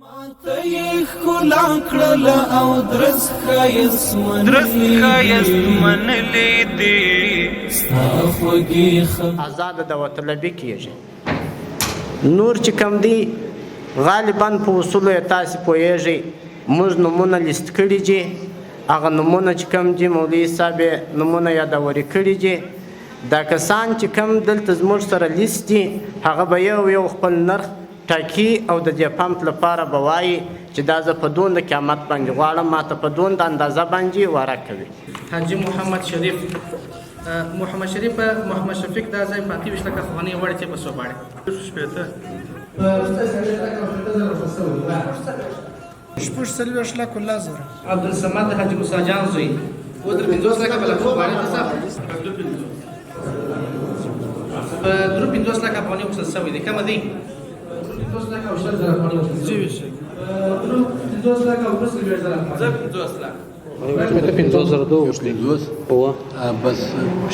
ماته یې ښکلا کړله او درست ښایست منلې دي ستا خوږې آزاده داوطلبي کېږي. نور چې کم دي غالبا په اصولو یې تاسې پوهېږئ موږ نومونه لیست کړي دي. هغه نومونه چې کم دي مولوي صاحب یې نومونه یادوري کړي دي. دا کسان چې کم دلته زموږ سره لیست دي هغه به یو خپل نرخ ټاکي او د دې پمپ لپاره به وایي چې دا زه په دوند قیامت باندې غواړم، ماته په دوند اندازه باندې واره کوي. حاجي محمد شریف محمد شفیق دا ځای په 28 لکه افغانۍ وړي چې په څو باندې شپږ څلوېښت لکه الله زره. عبدالصمد حاجي موسی جان زوی و در 50 لکه په لکه باندې حساب په درو 50 لکه افغانۍ وصل شوی دی. کومه دی 50 لکه او 60 زره افغانۍ وصل شوی دی. درو 50 لکه او 50 زره افغانۍ 50 لکه پنځوس زره دوه بس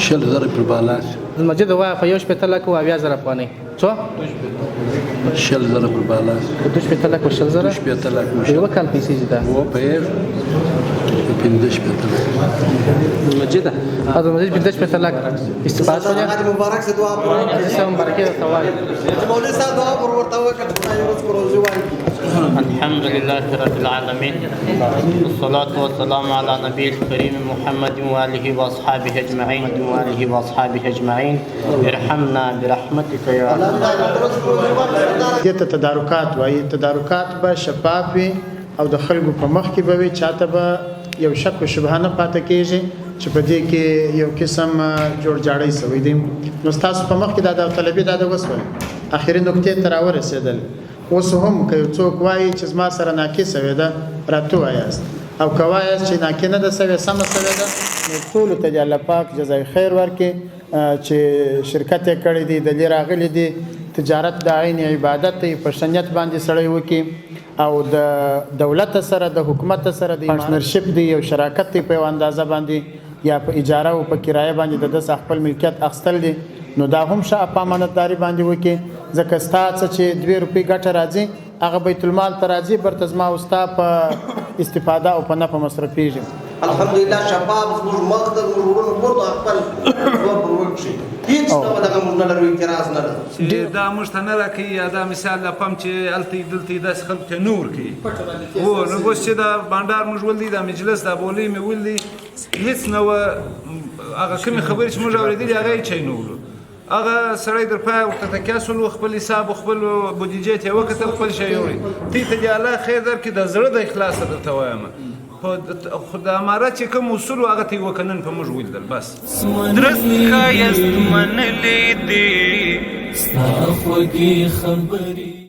شل زره پر بالا المسجد وای په 1 لکه او 20 زره افغانۍ څو شل زره پر بالا 2 لکه او 60 زره 2 لکه یو کال پیسې دي دا و په 15 المسجد هذا المسجد 15 لکه استفاده ولا مبارک سے دعا سلام برکه توای مولوی صاحب دعا پر ورته وکړه خدای روز پر روز وای. الحمد لله رب العالمين والصلاة والسلام على نبي الكريم محمد وآله وأصحابه أجمعين ارحمنا برحمتك يا الله. دې ته تدارکات وایي. تدارکات به شفاف وي او د خلکو په مخ کې به وي، چاته به یو شک و شبهه نه پاتې کېږي چې په دې کې یو قسم جوړ جاړی سوی دی. نو ستاسو په مخ کې دا داوطلبي دا وسوله اخري نقطې ته راورسېدل. اوس هم که یو څوک وایي چې زما سره ناکې سوې ده راته ووایاست، او که وایاست چې ناکې نه ده سوې سمه سوې ده، نو ټولو ته دې الله پاک جزای خیر ورکړي چې شرکت یې کړی دی، دلې راغلی دی. تجارت د عین عبادت دی، په شنیت باندې سړی وکړي او د دولت سره د حکومت سره د پارتنرشپ دی یو شراکت دی په یو اندازه باندې یا په اجاره او په کرایه باندې د خپل ملکیت اخیستل دي. نو دا هم ښه په امانتداري باندې وکړي، ځکه ستا څه چې 2 روپۍ ګټه راځي هغه بیت المال ته راځي، برته زما او ستا په استفاده او په نفع مصرفېږي. الحمدلله شباب زموږ مخ ته زموږ وروڼو پورته خپل ځواب پر وکړي. هېڅ ډول دغه موږ نه لرو اعتراض نه ده چې دا موږ ته نه راکوي یا دا مثال لپم چې هلته دلته داسې خلکو ته نه ورکوي. هو نو اوس چې دا بانډار موږ ولدي، دا مجلس دا بولۍ مې ولدي، هېڅ نه وه هغه کومې خبرې چې موږ اورېدلې هغه یې چای نه ولو. هغه سړی در پای ورته تکیه سولو، خپل حساب و خپل بودیجې ته یې وکتل، خپل شی یوړي. تی ته دې الله خیر درکړي، د زړه د اخلاصه درته وایم خو د امارت چې کوم اصول و هغه ته یې وکه نن په موږ ولیدل. بس درست ښایست منلې دي ستا خوږې خبرې